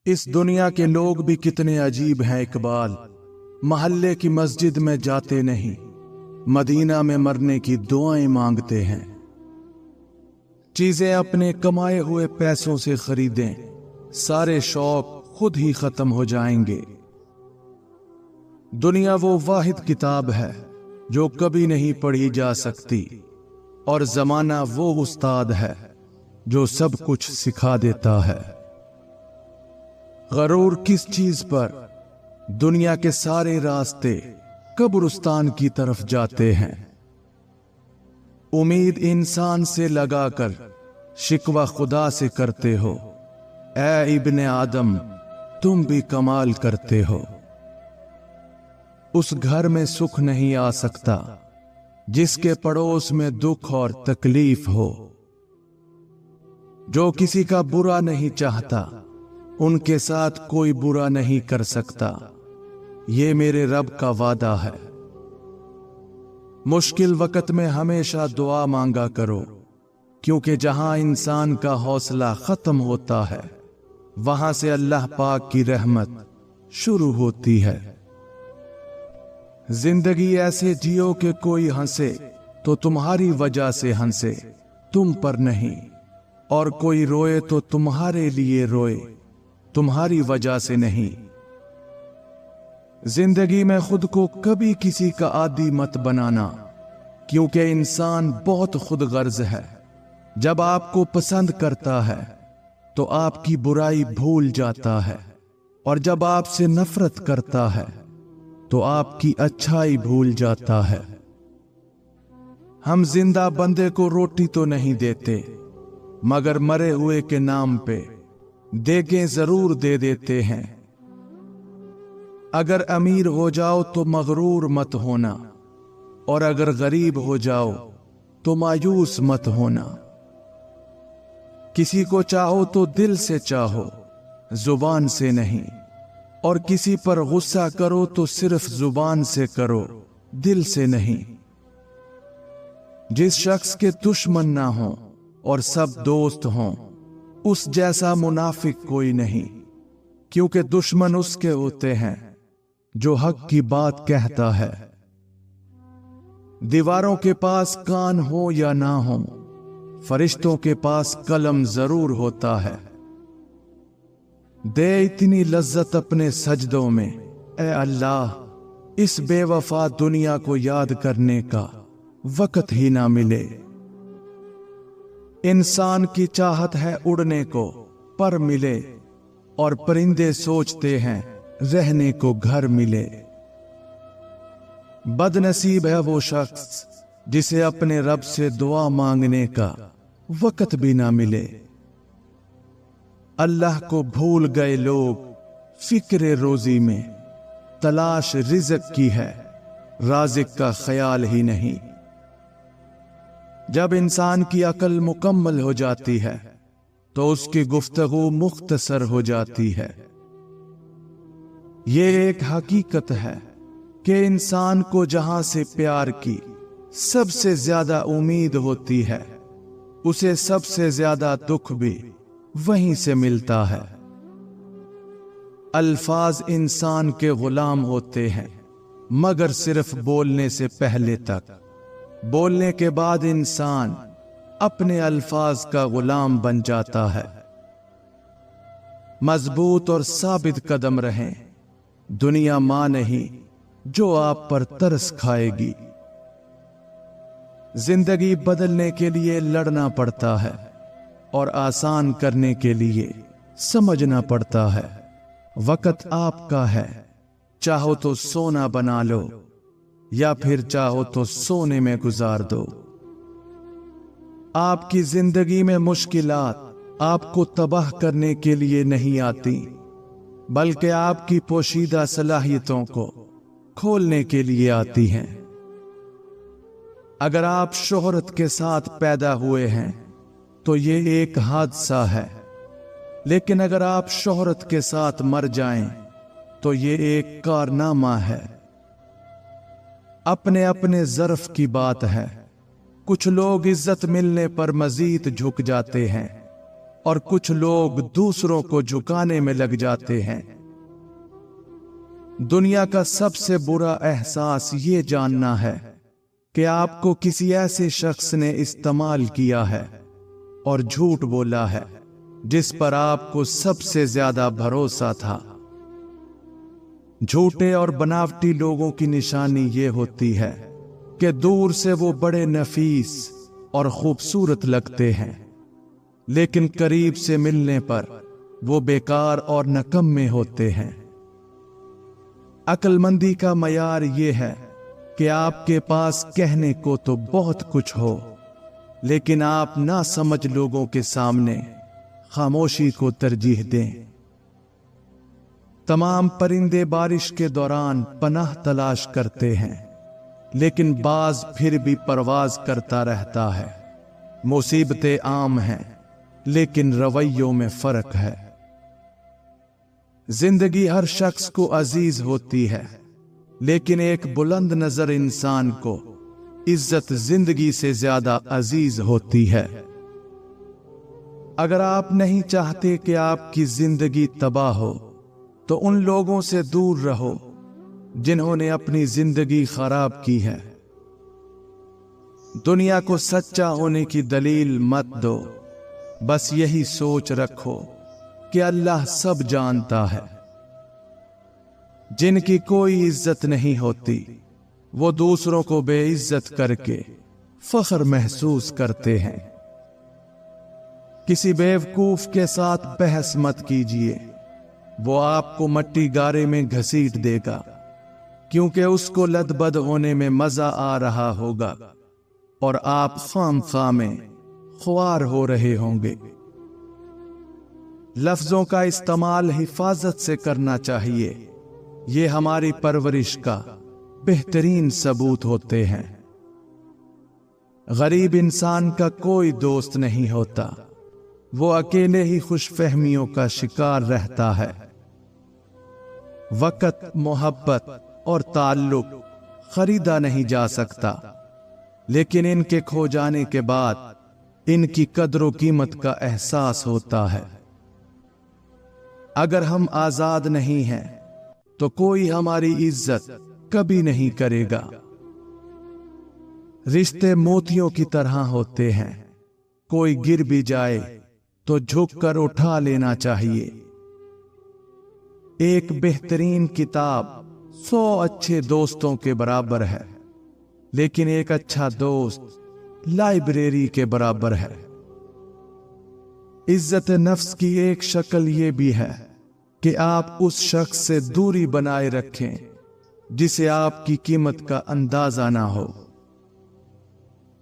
इस दुनिया के लोग भी कितने अजीब हैं इकबाल। महल्ले की मस्जिद में जाते नहीं, मदीना में मरने की दुआएं मांगते हैं। चीजें अपने कमाए हुए पैसों से खरीदें, सारे शौक खुद ही खत्म हो जाएंगे। दुनिया वो वाहिद किताब है जो कभी नहीं पढ़ी जा सकती, और जमाना वो उस्ताद है जो सब कुछ सिखा देता है। गरूर किस चीज पर? दुनिया के सारे रास्ते कब्रिस्तान की तरफ जाते हैं। उम्मीद इंसान से लगाकर शिकवा खुदा से करते हो। ऐ इब्ने आदम, तुम भी कमाल करते हो। उस घर में सुख नहीं आ सकता जिसके पड़ोस में दुख और तकलीफ हो। जो किसी का बुरा नहीं चाहता, उनके साथ कोई बुरा नहीं कर सकता। ये मेरे रब का वादा है। मुश्किल वक्त में हमेशा दुआ मांगा करो, क्योंकि जहां इंसान का हौसला खत्म होता है, वहां से अल्लाह पाक की रहमत शुरू होती है। जिंदगी ऐसे जियो कि कोई हंसे तो तुम्हारी वजह से हंसे, तुम पर नहीं, और कोई रोए तो तुम्हारे लिए रोए, तुम्हारी वजह से नहीं। जिंदगी में खुद को कभी किसी का आदी मत बनाना, क्योंकि इंसान बहुत खुदगर्ज है। जब आपको पसंद करता है तो आपकी बुराई भूल जाता है, और जब आपसे नफरत करता है तो आपकी अच्छाई भूल जाता है। हम जिंदा बंदे को रोटी तो नहीं देते, मगर मरे हुए के नाम पे देगे जरूर दे देते हैं। अगर अमीर हो जाओ तो मगरूर मत होना, और अगर गरीब हो जाओ तो मायूस मत होना। किसी को चाहो तो दिल से चाहो, जुबान से नहीं, और किसी पर गुस्सा करो तो सिर्फ जुबान से करो, दिल से नहीं। जिस शख्स के दुश्मन ना हो और सब दोस्त हों, उस जैसा मुनाफिक कोई नहीं, क्योंकि दुश्मन उसके होते हैं जो हक की बात कहता है। दीवारों के पास कान हो या ना हो, फरिश्तों के पास कलम जरूर होता है। दे इतनी लज्जत अपने सजदों में, ए अल्लाह, इस बेवफा दुनिया को याद करने का वक्त ही ना मिले। इंसान की चाहत है उड़ने को, पर मिले, और परिंदे सोचते हैं रहने को घर मिले। बदनसीब है वो शख्स जिसे अपने रब से दुआ मांगने का वक्त भी ना मिले। अल्लाह को भूल गए लोग फिक्रे रोजी में, तलाश रिज़्क की है, राज़िक का ख्याल ही नहीं। जब इंसान की अकल मुकम्मल हो जाती है तो उसकी गुफ्तगू मुख्तसर हो जाती है। ये एक हकीकत है कि इंसान को जहां से प्यार की सबसे ज्यादा उम्मीद होती है, उसे सबसे ज्यादा दुख भी वहीं से मिलता है। अल्फाज इंसान के गुलाम होते हैं, मगर सिर्फ बोलने से पहले तक। बोलने के बाद इंसान अपने अल्फाज का गुलाम बन जाता है। मजबूत और साबित कदम रहें। दुनिया मां नहीं जो आप पर तरस खाएगी। जिंदगी बदलने के लिए लड़ना पड़ता है, और आसान करने के लिए समझना पड़ता है। वक्त आपका है, चाहो तो सोना बना लो, या फिर चाहो तो सोने में गुजार दो। आपकी जिंदगी में मुश्किलात आपको तबाह करने के लिए नहीं आती, बल्कि आपकी पोशीदा सलाहियतों को खोलने के लिए आती हैं। अगर आप शोहरत के साथ पैदा हुए हैं तो ये एक हादसा है, लेकिन अगर आप शोहरत के साथ मर जाएं तो ये एक कारनामा है। अपने अपने ज़र्फ की बात है। कुछ लोग इज्जत मिलने पर मजीद झुक जाते हैं, और कुछ लोग दूसरों को झुकाने में लग जाते हैं। दुनिया का सबसे बुरा एहसास ये जानना है कि आपको किसी ऐसे शख्स ने इस्तेमाल किया है और झूठ बोला है जिस पर आपको सबसे ज्यादा भरोसा था। झूठे और बनावटी लोगों की निशानी ये होती है कि दूर से वो बड़े नफीस और खूबसूरत लगते हैं, लेकिन करीब से मिलने पर वो बेकार और नकम्मे होते हैं। अक्लमंदी का मयार ये है कि आपके पास कहने को तो बहुत कुछ हो, लेकिन आप ना समझ लोगों के सामने खामोशी को तरजीह दें। तमाम परिंदे बारिश के दौरान पनाह तलाश करते हैं, लेकिन बाज फिर भी परवाज करता रहता है। मुसीबतें आम हैं, लेकिन रवैयों में फर्क है। जिंदगी हर शख्स को अजीज होती है, लेकिन एक बुलंद नजर इंसान को इज्जत जिंदगी से ज्यादा अजीज होती है। अगर आप नहीं चाहते कि आपकी जिंदगी तबाह हो, तो उन लोगों से दूर रहो जिन्होंने अपनी जिंदगी खराब की है। दुनिया को सच्चा होने की दलील मत दो, बस यही सोच रखो कि अल्लाह सब जानता है। जिनकी कोई इज्जत नहीं होती, वो दूसरों को बेइज्जत करके फख्र महसूस करते हैं। किसी बेवकूफ के साथ बहस मत कीजिए, वो आपको मट्टी गारे में घसीट देगा, क्योंकि उसको लदबद होने में मजा आ रहा होगा और आप खामखा में ख्वार हो रहे होंगे। लफ्जों का इस्तेमाल हिफाजत से करना चाहिए, ये हमारी परवरिश का बेहतरीन सबूत होते हैं। गरीब इंसान का कोई दोस्त नहीं होता, वो अकेले ही खुशफहमियों का शिकार रहता है। वक़्त, मोहब्बत और ताल्लुक खरीदा नहीं जा सकता, लेकिन इनके खो जाने के बाद इनकी कदर कीमत का एहसास होता है। अगर हम आजाद नहीं हैं, तो कोई हमारी इज्जत कभी नहीं करेगा। रिश्ते मोतियों की तरह होते हैं, कोई गिर भी जाए तो झुककर उठा लेना चाहिए। एक बेहतरीन किताब 100 अच्छे दोस्तों के बराबर है, लेकिन एक अच्छा दोस्त लाइब्रेरी के बराबर है। इज्जत नफ्स की एक शक्ल ये भी है कि आप उस शख्स से दूरी बनाए रखें जिसे आपकी कीमत का अंदाजा ना हो।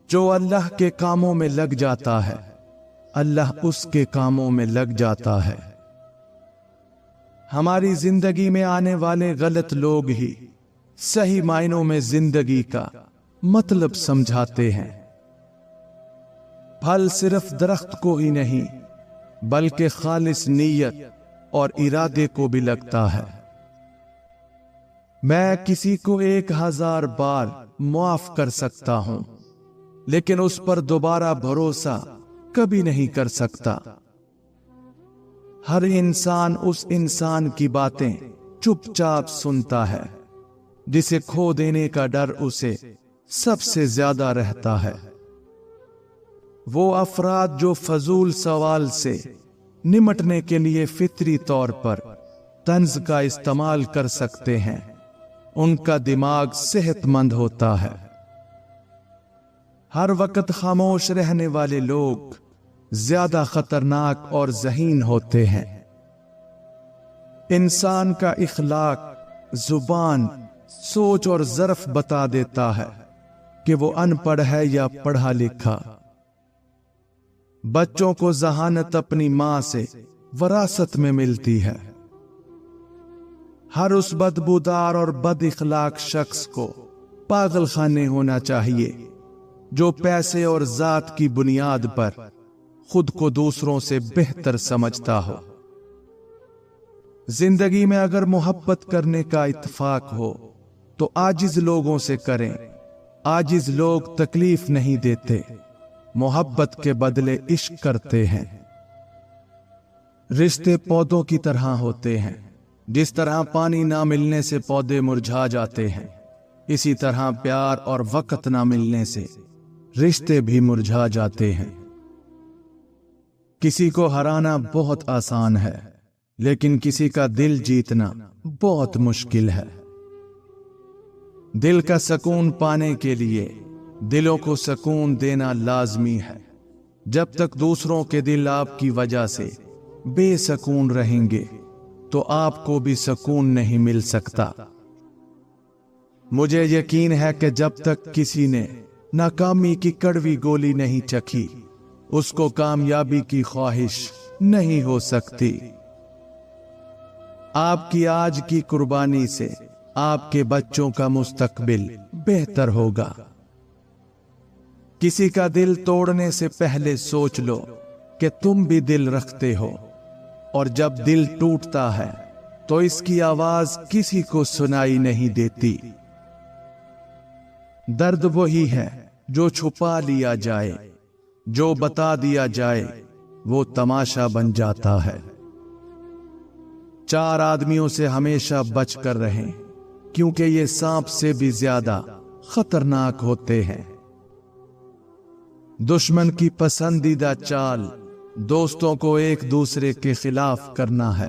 जो अल्लाह के कामों में लग जाता है, अल्लाह उसके कामों में लग जाता है। हमारी जिंदगी में आने वाले गलत लोग ही सही मायनों में जिंदगी का मतलब समझाते हैं। फल सिर्फ दरख्त को ही नहीं, बल्कि खालिस नीयत और इरादे को भी लगता है। मैं किसी को 1000 बार माफ कर सकता हूं, लेकिन उस पर दोबारा भरोसा कभी नहीं कर सकता। हर इंसान उस इंसान की बातें चुपचाप सुनता है जिसे खो देने का डर उसे सबसे ज्यादा रहता है। वो अफराद जो फजूल सवाल से निमटने के लिए फितरी तौर पर तंज का इस्तेमाल कर सकते हैं, उनका दिमाग सेहतमंद होता है। हर वक्त खामोश रहने वाले लोग ज्यादा खतरनाक और ज़हीन होते हैं। इंसान का इखलाक, जुबान, सोच और ज़र्फ बता देता है कि वो अनपढ़ है या पढ़ा लिखा। बच्चों को जहानत अपनी मां से वरासत में मिलती है। हर उस बदबूदार और बद इखलाक शख्स को पागल खाने होना चाहिए जो पैसे और जात की बुनियाद पर खुद को दूसरों से बेहतर समझता हो। जिंदगी में अगर मोहब्बत करने का इत्तेफाक हो तो आजिज लोगों से करें। आजिज लोग तकलीफ नहीं देते, मोहब्बत के बदले इश्क करते हैं। رشتے پودوں کی طرح ہوتے ہیں، جس طرح پانی نہ ملنے سے پودے مرجھا جاتے ہیں، اسی طرح پیار اور وقت نہ ملنے سے رشتے بھی مرجھا جاتے ہیں۔ کسی کو ہرانا بہت آسان ہے، لیکن کسی کا دل جیتنا بہت مشکل ہے۔ دل کا سکون پانے کے لیے دلوں کو سکون دینا لازمی ہے۔ جب تک دوسروں کے دل آپ کی وجہ سے بے سکون رہیں گے تو آپ کو بھی سکون نہیں مل سکتا۔ مجھے یقین ہے کہ جب تک کسی نے ناکامی کی کڑوی گولی نہیں چکھی، اس کو کامیابی کی خواہش نہیں ہو سکتی۔ آپ کی آج کی قربانی سے آپ کے بچوں کا مستقبل بہتر ہوگا۔ کسی کا دل توڑنے سے پہلے سوچ لو کہ تم بھی دل رکھتے ہو، اور جب دل ٹوٹتا ہے تو اس کی آواز کسی کو سنائی نہیں دیتی۔ درد وہی ہے جو چھپا لیا جائے، جو بتا دیا جائے وہ تماشا بن جاتا ہے۔ 4 آدمیوں سے ہمیشہ بچ کر رہیں، کیونکہ یہ سانپ سے بھی زیادہ خطرناک ہوتے ہیں۔ دشمن کی پسندیدہ چال دوستوں کو ایک دوسرے کے خلاف کرنا ہے۔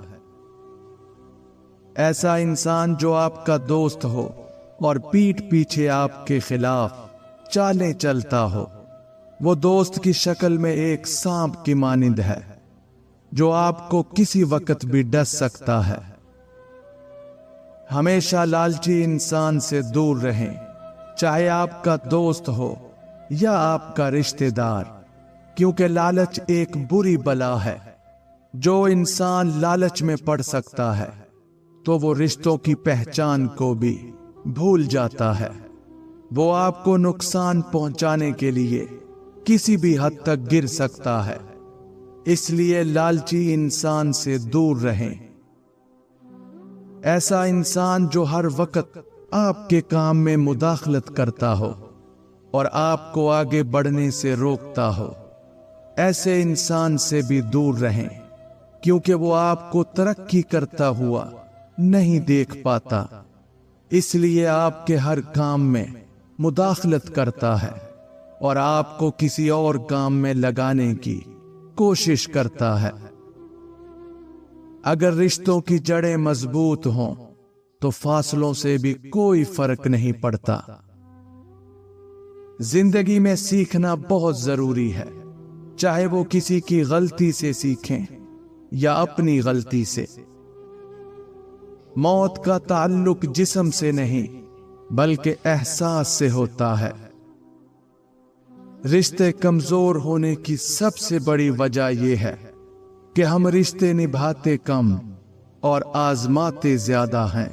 ایسا انسان جو آپ کا دوست ہو اور پیٹھ پیچھے آپ کے خلاف چالیں چلتا ہو، وہ دوست کی شکل میں ایک سانپ کی مانند ہے جو آپ کو کسی وقت بھی ڈس سکتا ہے۔ ہمیشہ لالچی انسان سے دور رہیں، چاہے آپ کا دوست ہو یا آپ کا رشتہ دار، کیونکہ لالچ ایک بری بلا ہے۔ جو انسان لالچ میں پڑ سکتا ہے تو وہ رشتوں کی پہچان کو بھی بھول جاتا ہے۔ وہ آپ کو نقصان پہنچانے کے لیے کسی بھی حد تک گر سکتا ہے، اس لیے لالچی انسان سے دور رہیں۔ ایسا انسان جو ہر وقت آپ کے کام میں مداخلت کرتا ہو اور آپ کو آگے بڑھنے سے روکتا ہو، ایسے انسان سے بھی دور رہیں، کیونکہ وہ آپ کو ترقی کرتا ہوا نہیں دیکھ پاتا، اس لیے آپ کے ہر کام میں مداخلت کرتا ہے اور آپ کو کسی اور کام میں لگانے کی کوشش کرتا ہے۔ اگر رشتوں کی جڑیں مضبوط ہوں تو فاصلوں سے بھی کوئی فرق نہیں پڑتا۔ زندگی میں سیکھنا بہت ضروری ہے، چاہے وہ کسی کی غلطی سے سیکھیں یا اپنی غلطی سے۔ موت کا تعلق جسم سے نہیں بلکہ احساس سے ہوتا ہے۔ رشتے کمزور ہونے کی سب سے بڑی وجہ یہ ہے کہ ہم رشتے نبھاتے کم اور آزماتے زیادہ ہیں۔